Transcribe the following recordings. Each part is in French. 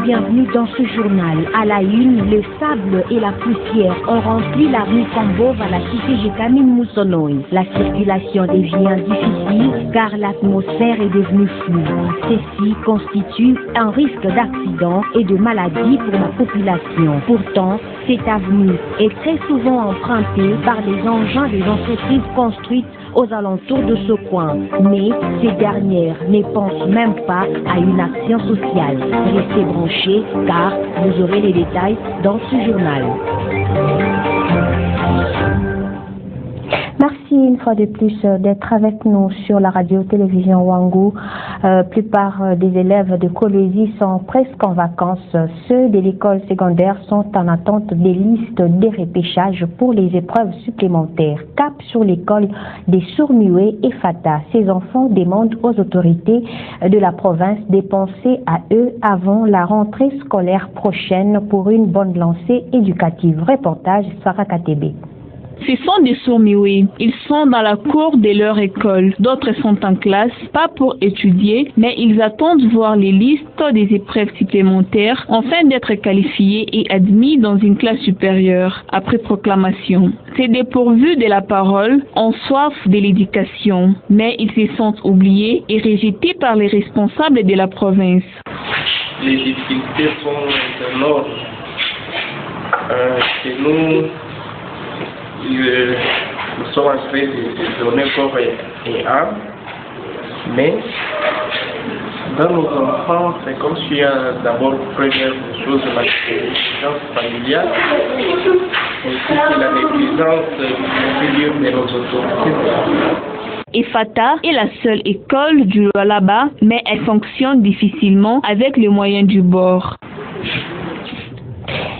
bienvenue dans ce journal. À la une, le sable et la poussière ont rempli la rue Kambove à la cité Jekamine Moussonoï. La circulation devient difficile car l'atmosphère est devenue floue. Ceci constitue un risque d'accident et de maladie pour la population. Pourtant, cette avenue est très souvent empruntée par les engins des entreprises construites aux alentours de ce coin. Mais ces dernières ne pensent même pas à une action sociale. Restez branchés car vous aurez les détails dans ce journal. Merci une fois de plus d'être avec nous sur la radio-télévision Wangu. Plupart des élèves de Kolwezi sont presque en vacances. Ceux de l'école secondaire sont en attente des listes de repêchage pour les épreuves supplémentaires. Cap sur l'école des Sourds-Muets et Fata. Ces enfants demandent aux autorités de la province de penser à eux avant la rentrée scolaire prochaine pour une bonne lancée éducative. Reportage Sarah Katebe. Ce sont des sourds-muets. Ils sont dans la cour de leur école. D'autres sont en classe, pas pour étudier, mais ils attendent voir les listes des épreuves supplémentaires afin d'être qualifiés et admis dans une classe supérieure après proclamation. Ces dépourvus de la parole ont soif de l'éducation, mais ils se sentent oubliés et rejetés par les responsables de la province. Les difficultés sont énormes. Chez nous, nous sommes en train de donner corps et âme, mais dans nos enfants, c'est comme s'il y a d'abord première chose la négligence familiale, et puis la négligence du milieu de nos autorités. Efata est la seule école du Lualaba, mais elle fonctionne difficilement avec les moyens du bord.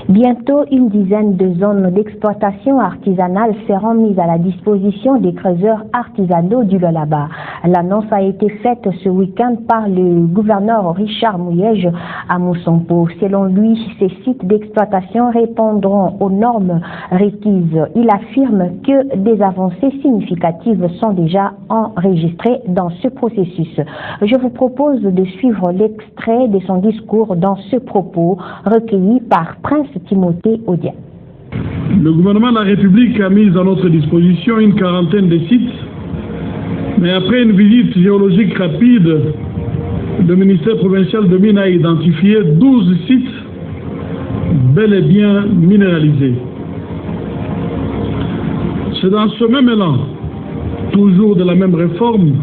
Bientôt, une dizaine de zones d'exploitation artisanale seront mises à la disposition des creuseurs artisanaux du Lualaba. L'annonce a été faite ce week-end par le gouverneur Richard Mouyej à Moussompo. Selon lui, ces sites d'exploitation répondront aux normes requises. Il affirme que des avancées significatives sont déjà enregistrées dans ce processus. Je vous propose de suivre l'extrait de son discours dans ce propos recueilli par Prince Timothée Odia. Le gouvernement de la République a mis à notre disposition une quarantaine de sites, mais après une visite géologique rapide, le ministère provincial de Mines a identifié 12 sites bel et bien minéralisés. C'est dans ce même élan, toujours de la même réforme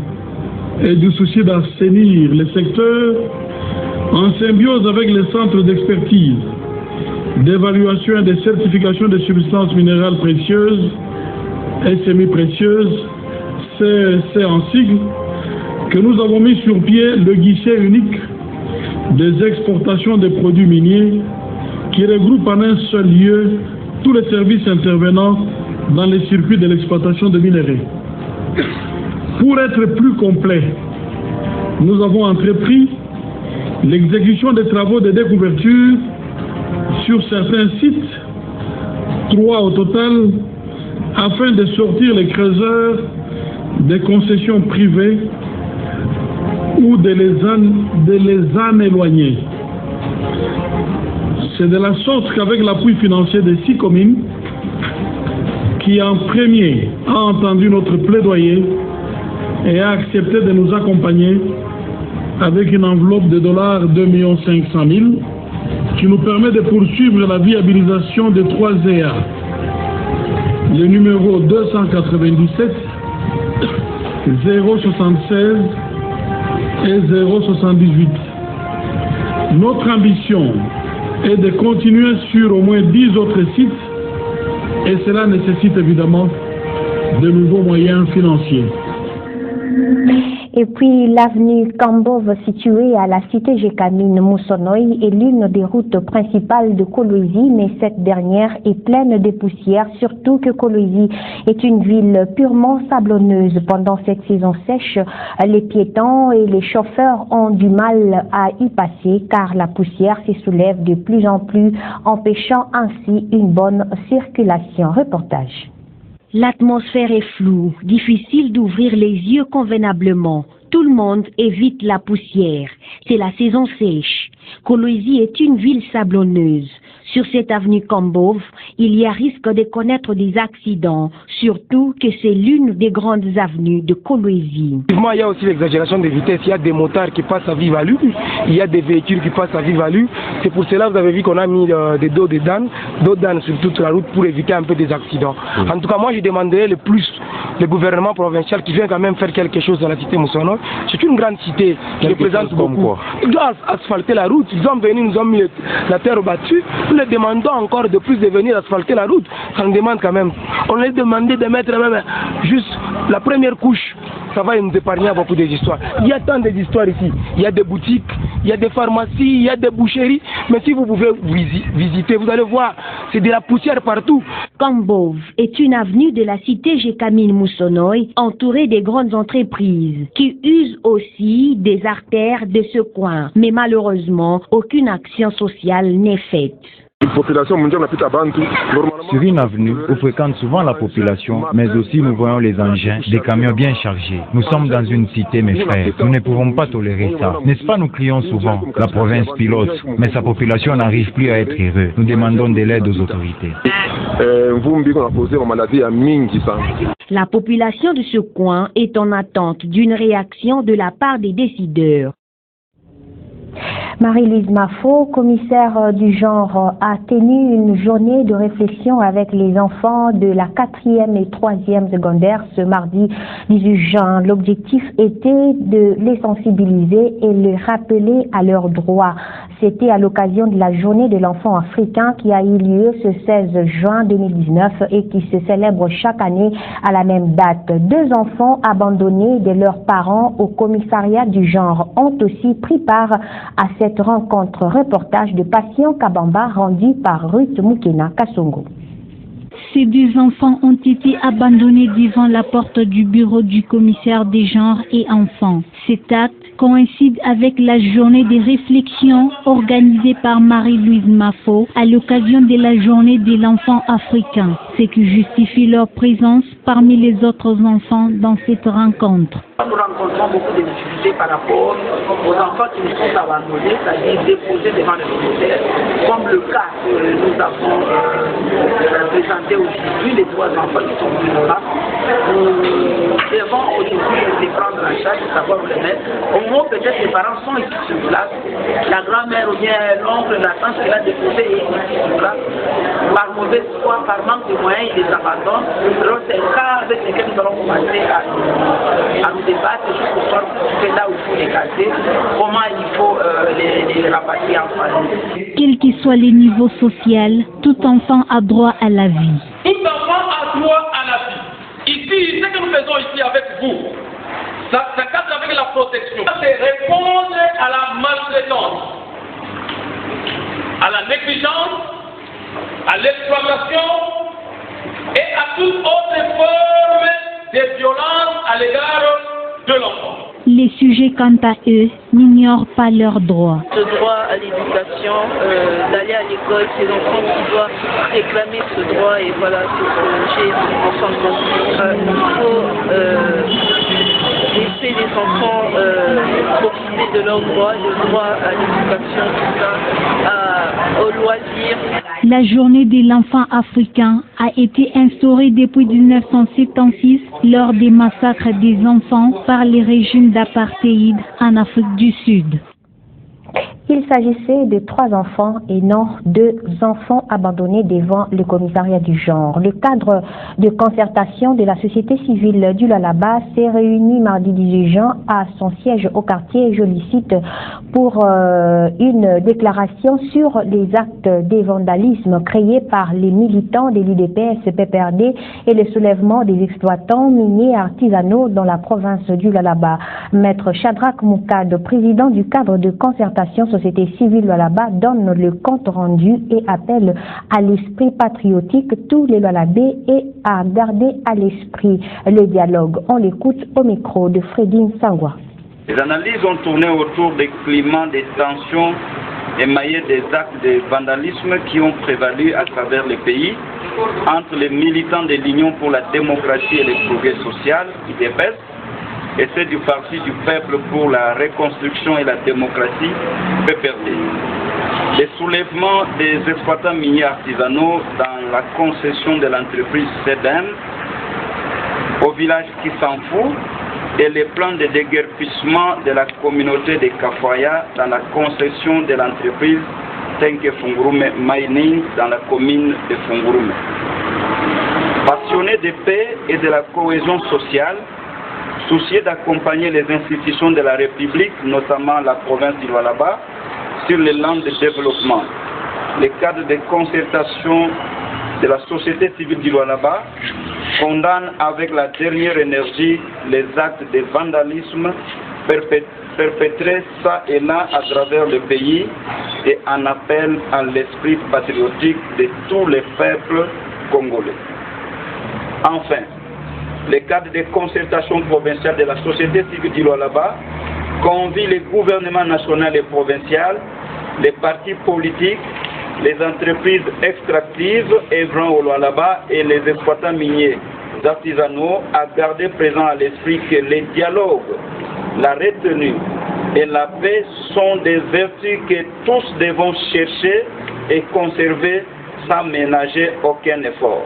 et du souci d'assainir les secteurs, en symbiose avec les centres d'expertise, d'évaluation et de certification des substances minérales précieuses et semi-précieuses, CEC en sigle, que nous avons mis sur pied le guichet unique des exportations des produits miniers qui regroupe en un seul lieu tous les services intervenant dans les circuits de l'exploitation de minerais. Pour être plus complet, nous avons entrepris l'exécution des travaux de découverture sur certains sites, 3 au total, afin de sortir les creuseurs des concessions privées ou de les en éloigner. C'est de la sorte qu'avec l'appui financier des 6 communes, qui en premier a entendu notre plaidoyer et a accepté de nous accompagner avec une enveloppe de $ 2 500 000, qui nous permet de poursuivre la viabilisation de 3 EA. Le numéro 297, 076 et 078. Notre ambition est de continuer sur au moins 10 autres sites et cela nécessite évidemment de nouveaux moyens financiers. Et puis l'avenue Kambove située à la cité Jekamine Moussonoï est l'une des routes principales de Kolwezi, mais cette dernière est pleine de poussière, surtout que Kolwezi est une ville purement sablonneuse. Pendant cette saison sèche, les piétons et les chauffeurs ont du mal à y passer car la poussière se soulève de plus en plus, empêchant ainsi une bonne circulation. Reportage. L'atmosphère est floue, difficile d'ouvrir les yeux convenablement. Tout le monde évite la poussière. C'est la saison sèche. Kolwezi est une ville sablonneuse. Sur cette avenue Kambove, il y a risque de connaître des accidents, surtout que c'est l'une des grandes avenues de Kolwezi. Il y a aussi l'exagération de vitesse, il y a des motards qui passent à vive allure, il y a des véhicules qui passent à vive allure. C'est pour cela que vous avez vu qu'on a mis des dos d'âne sur toute la route pour éviter un peu des accidents. En tout cas, moi je demanderais le plus le gouvernement provincial qui vient quand même faire quelque chose dans la cité Moussonoy. C'est une grande cité qui représente beaucoup. Ils doivent asphalter la route, ils ont venu, nous ont mis la terre battue. Nous les demandons encore de plus de venir asphalter la route. Ça nous demande quand même. On les demandait de mettre même juste la première couche. Ça va nous épargner beaucoup d'histoires. Il y a tant d'histoires ici. Il y a des boutiques, il y a des pharmacies, il y a des boucheries. Mais si vous pouvez visiter, vous allez voir, c'est de la poussière partout. Kambove est une avenue de la cité Gécamine Moussonoy, entourée des grandes entreprises, qui usent aussi des artères de ce coin. Mais malheureusement, aucune action sociale n'est faite. Sur une avenue où fréquente souvent la population, mais aussi nous voyons les engins, des camions bien chargés. Nous sommes dans une cité, mes frères. Nous ne pouvons pas tolérer ça. N'est-ce pas, nous crions souvent, la province pilote, mais sa population n'arrive plus à être heureuse. Nous demandons de l'aide aux autorités. La population de ce coin est en attente d'une réaction de la part des décideurs. Marie-Louise Mafo, commissaire du genre, a tenu une journée de réflexion avec les enfants de la 4e et 3e secondaire ce mardi 18 juin. L'objectif était de les sensibiliser et les rappeler à leurs droits. C'était à l'occasion de la journée de l'enfant africain qui a eu lieu ce 16 juin 2019 et qui se célèbre chaque année à la même date. 2 enfants abandonnés de leurs parents au commissariat du genre ont aussi pris part à cette rencontre. Reportage de Patient Kabamba rendu par Ruth Mukena Kassongo. Ces 2 enfants ont été abandonnés devant la porte du bureau du commissaire des genres et enfants. Cet acte coïncide avec la journée de réflexion organisée par Marie-Louise Mafo à l'occasion de la journée de l'enfant africain, ce qui justifie leur présence parmi les autres enfants dans cette rencontre. Nous rencontrons beaucoup de difficultés par rapport aux enfants qui nous sont abandonnés, c'est-à-dire déposés devant le commissaire, comme le cas que nous avons présenté aujourd'hui, les 3 enfants qui sont vulnérables. Nous devons aujourd'hui les prendre en charge, savoir où les mettre. Au moment où peut-être les parents sont ici sur place, la grand-mère ou bien l'oncle, la tante qui l'a déposé est ici sur place, par mauvaise foi, par manque de moyens, ils les abandonnent. Alors c'est le cas avec lequel nous allons commencer à nous débattre jusqu'au soir, c'est là où il faut les casser, comment il faut les rapatrier en famille. Quels que soient les niveaux sociaux, tout enfant a droit à la vie. Tout enfant a droit à la vie. Ici, ce que nous faisons ici avec vous, ça cadre avec la protection. C'est répondre à la maltraitance, à la négligence, à l'exploitation et à toute autre forme de violence à l'égard de l'enfant. Les sujets, quant à eux, n'ignorent pas leurs droits. Ce droit à l'éducation, d'aller à l'école, ces enfants qui doivent réclamer ce droit, et voilà ce que j'ai entendu. Il faut laisser les enfants profiter de leurs droits, le droit à l'éducation, tout ça, au loisir. La journée de l'enfant africain a été instaurée depuis 1976 lors des massacres des enfants par les régimes d'apartheid en Afrique du Sud. Il s'agissait de 3 enfants et non 2 enfants abandonnés devant le commissariat du genre. Le cadre de concertation de la société civile du Lualaba s'est réuni mardi 18 juin à son siège au quartier, je le cite, pour une déclaration sur les actes de vandalisme créés par les militants de l'UDPS PPRD et le soulèvement des exploitants miniers artisanaux dans la province du Lualaba. Maître Shadrach Moukad, président du cadre de concertation société civile Lualaba, donne le compte rendu et appelle à l'esprit patriotique tous les Lualabais et à garder à l'esprit le dialogue. On l'écoute au micro de Fredine Sangwa. Les analyses ont tourné autour des climats de tensions émaillés des actes de vandalisme qui ont prévalu à travers le pays entre les militants de l'Union pour la démocratie et le progrès social, UDPS, et c'est du Parti du peuple pour la reconstruction et la démocratie, PPRD. Les soulèvements des exploitants miniers artisanaux dans la concession de l'entreprise CEDEM au village Kisanfou et les plans de déguerpissement de la communauté de Kafaya dans la concession de l'entreprise Tenke Fungurume Mining dans la commune de Fungurume. Passionnés de paix et de la cohésion sociale, soucieux d'accompagner les institutions de la République, notamment la province du Lualaba, sur les landes de développement. Les cadres de concertation de la société civile du Lualaba condamnent avec la dernière énergie les actes de vandalisme perpétrés ça et là à travers le pays et en appel à l'esprit patriotique de tous les peuples congolais. Enfin, les cadres de concertation provinciale de la société civile du Lualaba convient les gouvernements national et provincial, les partis politiques, les entreprises extractives œuvrant au Lualaba et les exploitants miniers artisanaux à garder présent à l'esprit que les dialogues, la retenue et la paix sont des vertus que tous devons chercher et conserver sans ménager aucun effort.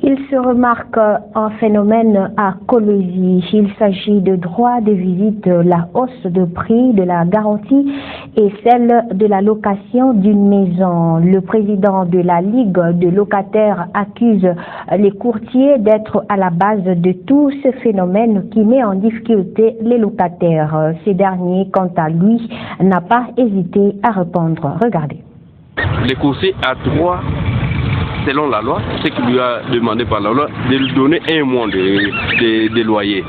Il se remarque un phénomène à Kolwezi. Il s'agit de droits de visite, la hausse de prix de la garantie et celle de la location d'une maison. Le président de la Ligue de locataires accuse les courtiers d'être à la base de tout ce phénomène qui met en difficulté les locataires. Ces derniers, quant à lui, n'a pas hésité à répondre. Regardez. Les courtiers a droit, selon la loi, ce qu'il lui a demandé par la loi, de lui donner un mois de loyer.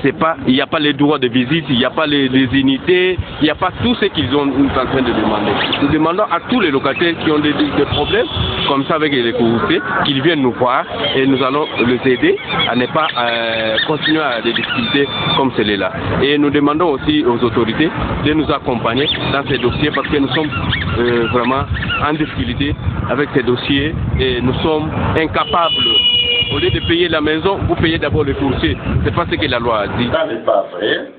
Il n'y a pas les droits de visite, il n'y a pas les unités, il n'y a pas tout ce qu'ils sont en train de demander. Nous demandons à tous les locataires qui ont des problèmes, comme ça avec les courtiers, qu'ils viennent nous voir et nous allons les aider à ne pas continuer à des difficultés comme celle-là. Et nous demandons aussi aux autorités de nous accompagner dans ces dossiers parce que nous sommes vraiment en difficulté avec ces dossiers et nous sommes incapables. Au lieu de payer la maison, vous payez d'abord le courtier. C'est pas ce que la loi a dit. Ça n'est pas vrai.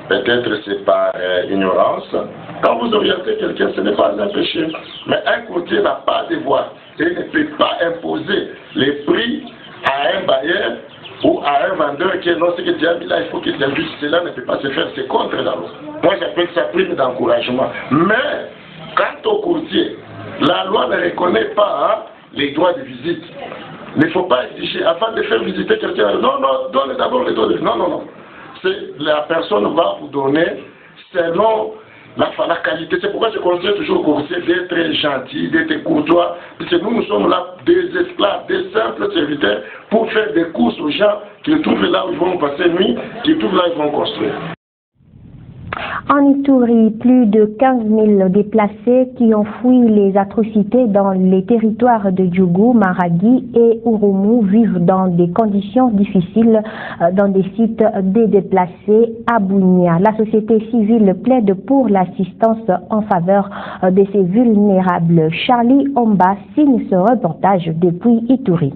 Peut-être c'est par ignorance. Quand vous orientez quelqu'un, ce n'est pas un péché. Mais un courtier n'a pas de voix et ne peut pas imposer les prix à un bailleur ou à un vendeur qui est non, ce que tu as mis là, il faut qu'il t'invite. Cela ne peut pas se faire, c'est contre la loi. Moi, j'appelle ça prime d'encouragement. Mais, quant au courtier, la loi ne reconnaît pas les droits de visite. Il ne faut pas exiger, afin de faire visiter quelqu'un, non, donne d'abord les droits de visite. Non. La personne va vous donner selon la qualité. C'est pourquoi je conseille toujours aux courtiers d'être gentil, d'être courtois, parce que nous sommes là des esclaves, des simples serviteurs, pour faire des courses aux gens qui trouvent là où ils vont passer nuit, qui trouvent là où ils vont construire. En Ituri, plus de 15 000 déplacés qui ont fui les atrocités dans les territoires de Djougou, Maragui et Urumu vivent dans des conditions difficiles dans des sites des déplacés à Bunia. La société civile plaide pour l'assistance en faveur de ces vulnérables. Charlie Omba signe ce reportage depuis Ituri.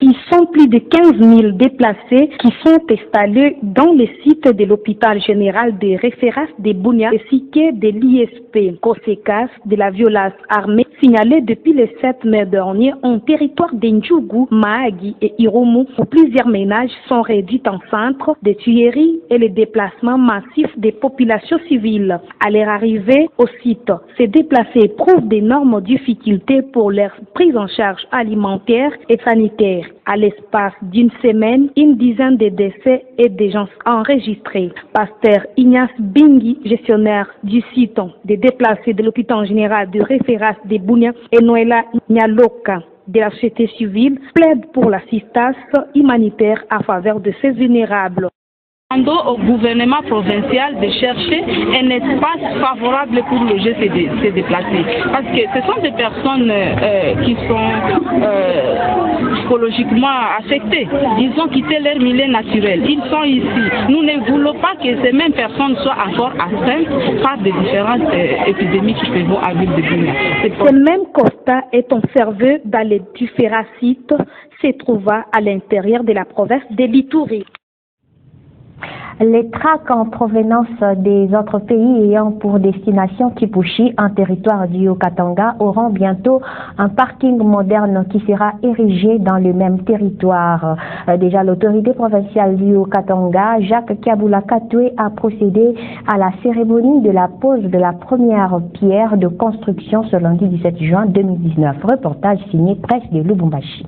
Ils sont plus de 15 000 déplacés qui sont installés dans les sites de l'hôpital général de référence de Bunia ainsi que de l'ISP. Conséquence de la violence armée signalée depuis le 7 mai dernier en territoire d'Ndjougou, Mahagi et Irumu où plusieurs ménages sont réduits en centre de tueries et le déplacement massif des populations civiles. À leur arrivée au site, ces déplacés éprouvent d'énormes difficultés pour leur prise en charge alimentaire et sanitaire. À l'espace d'une semaine, une dizaine de décès et des gens enregistrés. Pasteur Ignace Bingi, gestionnaire du site des déplacés de l'hôpital général de référence de Bunia, et Noëlla Nyaloka de la société civile, plaide pour l'assistance humanitaire en faveur de ces vulnérables. Demandons au gouvernement provincial de chercher un espace favorable pour loger ces déplacés. Parce que ce sont des personnes qui sont psychologiquement affectées. Ils ont quitté leur milieu naturel. Ils sont ici. Nous ne voulons pas que ces mêmes personnes soient encore atteintes par des différentes épidémies qui prévaut à ville de Bunia. Ce même constat est observé dans les différents sites se trouvant à l'intérieur de la province de l'Ituri. Les tracts en provenance des autres pays ayant pour destination Kipushi, un territoire du Haut-Katanga, auront bientôt un parking moderne qui sera érigé dans le même territoire. Déjà, l'autorité provinciale du Haut-Katanga, Jacques Kiabula Katwe, a procédé à la cérémonie de la pose de la première pierre de construction ce lundi 17 juin 2019. Reportage signé Presse de Lubumbashi.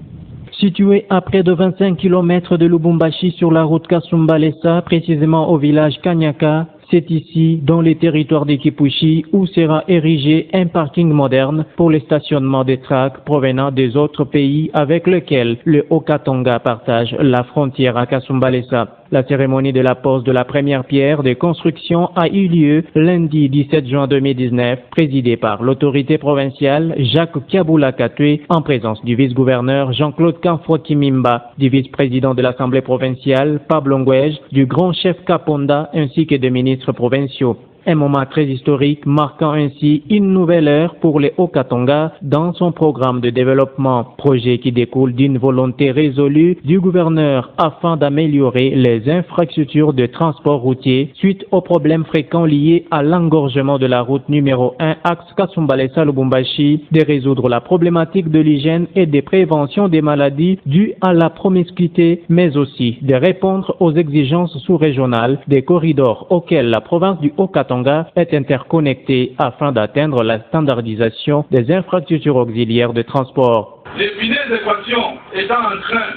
Situé à près de 25 km de Lubumbashi sur la route Kasumbalesa, précisément au village Kanyaka, c'est ici, dans les territoires des Kipushi, où sera érigé un parking moderne pour le stationnement des tracts provenant des autres pays avec lesquels le Haut-Katanga partage la frontière à Kasumbalesa. La cérémonie de la pose de la première pierre de construction a eu lieu lundi 17 juin 2019, présidée par l'autorité provinciale Jacques Kiabula Katwe en présence du vice-gouverneur Jean-Claude Kamfwa Kimimba, du vice-président de l'Assemblée provinciale Pablo Ngwej, du grand chef Kaponda ainsi que des ministres provinciaux. Un moment très historique marquant ainsi une nouvelle ère pour les Haut-Katanga dans son programme de développement, projet qui découle d'une volonté résolue du gouverneur afin d'améliorer les infrastructures de transport routier suite aux problèmes fréquents liés à l'engorgement de la route numéro 1 axe Kasumbalesa-Lubumbashi, de résoudre la problématique de l'hygiène et des préventions des maladies dues à la promiscuité, mais aussi de répondre aux exigences sous-régionales des corridors auxquels la province du Haut-Katanga est interconnecté afin d'atteindre la standardisation des infrastructures auxiliaires de transport. L'épineuse équation étant en train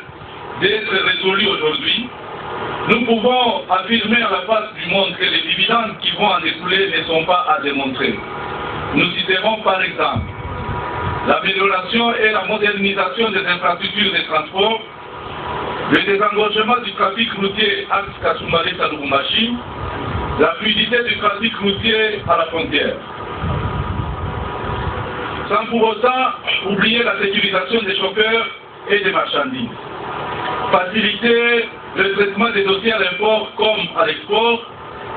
d'être résolue aujourd'hui, nous pouvons affirmer à la face du monde que les dividendes qui vont en découler ne sont pas à démontrer. Nous citerons par exemple l'amélioration et la modernisation des infrastructures de transport, le désengorgement du trafic routier axe Kasumbalesa-Lubumbashi, la fluidité du trafic routier à la frontière. Sans pour autant oublier la sécurisation des chauffeurs et des marchandises. Faciliter le traitement des dossiers à l'import comme à l'export.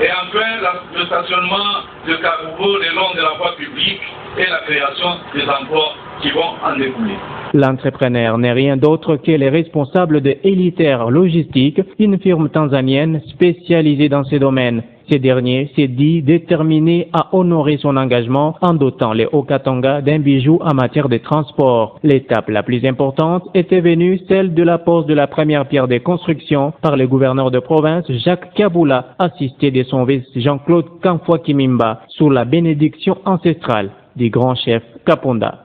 Et enfin, le stationnement de cargos le long de la voie publique et la création des emplois qui vont en découler. L'entrepreneur n'est rien d'autre que le responsable de Elitaire Logistique, une firme tanzanienne spécialisée dans ces domaines. Ce dernier s'est dit déterminé à honorer son engagement en dotant les Haut-Katanga d'un bijou en matière de transport. L'étape la plus importante était venue, celle de la pose de la première pierre de construction par le gouverneur de province Jacques Kiabula, assisté de son vice Jean-Claude Kamfwa Kimimba, sous la bénédiction ancestrale du grand chef Kaponda.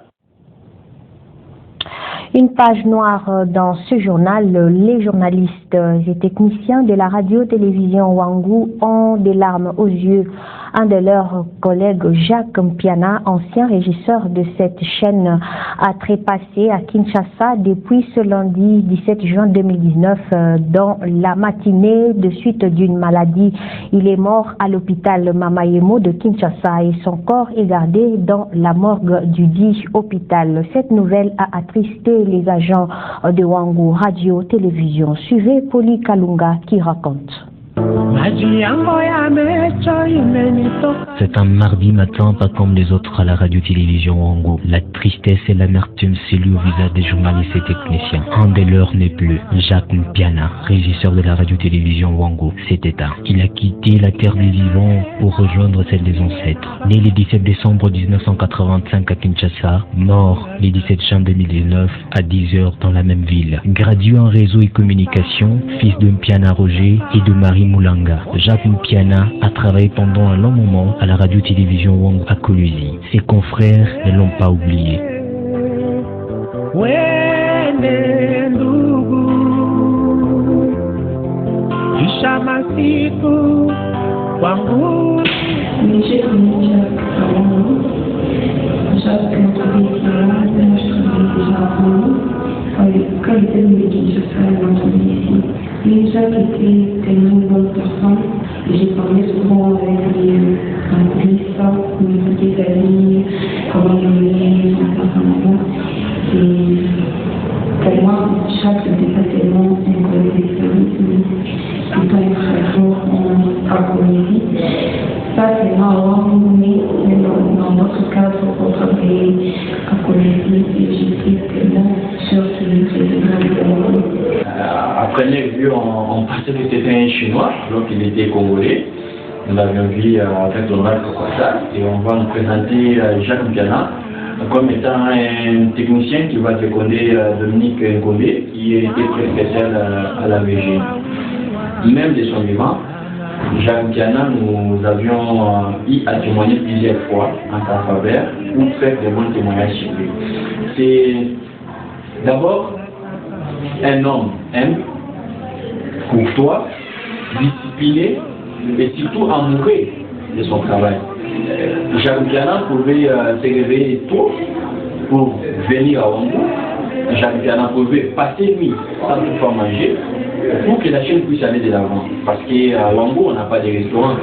Une page noire dans ce journal, les journalistes et techniciens de la radio-télévision Wangu ont des larmes aux yeux. Un de leurs collègues, Jacques Mpiana, ancien régisseur de cette chaîne, a trépassé à Kinshasa depuis ce lundi 17 juin 2019 dans la matinée de suite d'une maladie. Il est mort à l'hôpital Mamayemo de Kinshasa et son corps est gardé dans la morgue du dit hôpital. Cette nouvelle a attristé les agents de Wangu Radio-Télévision. Suivez Poli Kalunga qui raconte. C'est un mardi matin, pas comme les autres à la radio-télévision Wangu. La tristesse et l'amertume s'éluent au visage des journalistes et techniciens. Un de leurs n'est plus. Jacques Mpiana, régisseur de la radio-télévision Wangu, s'est éteint. Il a quitté la terre des vivants pour rejoindre celle des ancêtres. Né le 17 décembre 1985 à Kinshasa, mort le 17 juin 2019 à 10h dans la même ville. Gradué en réseau et communication, fils de Mpiana Roger et de Marie Moulanga, Jacques Mpiana a travaillé pendant un long moment à la radio-télévision Wangu à Kolwezi. Ses confrères ne l'ont pas oublié. Quand il était venu de Kinshasa, il m'a entendu ici. Mais Jacques était tellement une bonne personne. J'ai parlé souvent avec lui, ça, il m'expliquait sa vie, comment il venait, son personnellement. Et pour moi, Jacques n'était pas tellement un collègue d'expérience, mais tout un très fort en Kolwezi. Pas seulement à Wangu, mais dans notre cadre, pour travailler à Kolwezi, et j'ai pris tellement sur ce livre de Wangu. Après vu, on pensait que c'était un Chinois, alors qu'il était congolais. Nous l'avions vu avec Donald Kokwasa et on va nous présenter Jacques Mpiana comme étant un technicien qui va seconder Dominique Ngombe, qui était très spécial à la VG. Même de son vivant, Jacques Mpiana, nous avions eu à témoigner plusieurs fois en sa faveur ou faire de bons témoignages sur lui. C'est d'abord un homme humble, courtois, discipliné et surtout amoureux de son travail. Jacques Mpiana pouvait se réveiller tôt pour venir à Wango. Jacques Mpiana pouvait passer nuit sans toutefois manger pour que la chaîne puisse aller de l'avant. Parce qu'à Wango, on n'a pas de restaurant.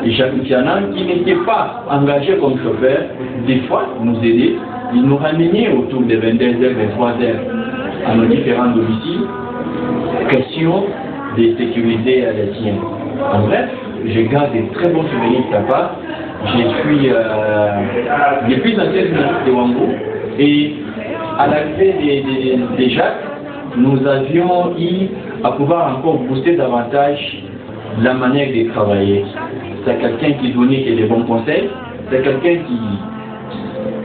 Et Jacques Mpiana, qui n'était pas engagé comme chauffeur, des fois nous aidait, il nous ramenait autour de 22h, 23h à nos différents domiciles. Question de sécuriser les siens. En bref, je garde de très bons souvenirs de sa part. Je suis depuis l'ancienne ministre de Wango et à l'arrivée de Jacques, nous avions eu à pouvoir encore booster davantage la manière de travailler. C'est quelqu'un qui donnait des bons conseils, c'est quelqu'un qui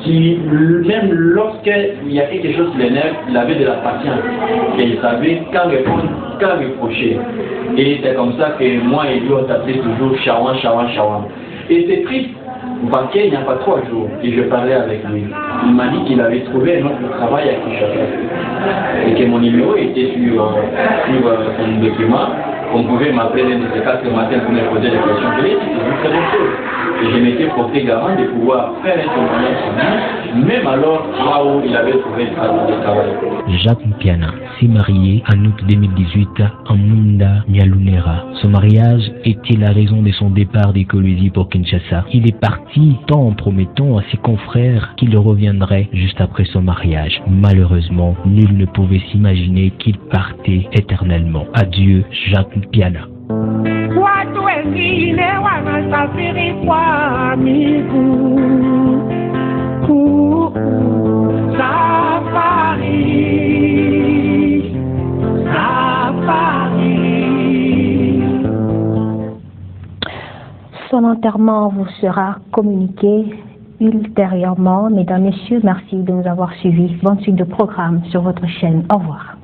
même lorsqu'il y a quelque chose qui l'énerve, il avait de la patience et il savait quand répondre, quand reprocher. Et c'est comme ça que moi et lui on s'appelait toujours Chawan. Et c'est triste parce qu'il n'y a pas 3 jours que je parlais avec lui. Il m'a dit qu'il avait trouvé un autre travail à Kinshasa et que mon numéro était sur son document. On pouvait m'appeler l'un de ces 4 matins pour me poser des questions. Je l'ai dit, c'est une très bonne chose. Et je m'étais porté garant de pouvoir faire un témoignage sur lui, même alors là où il avait trouvé le travail. Jacques Mpiana s'est marié en août 2018 à Munda Nyalunera. Son mariage était la raison de son départ d'Écologie pour Kinshasa. Il est parti tant en promettant à ses confrères qu'il reviendrait juste après son mariage. Malheureusement, nul ne pouvait s'imaginer qu'il partait éternellement. Adieu, Jacques Mpiana. Watu wengine wanasafiri kwa miguu, Son enterrement vous sera communiqué ultérieurement. Mesdames, Messieurs, merci de nous avoir suivis. Bonne suite de programme sur votre chaîne. Au revoir.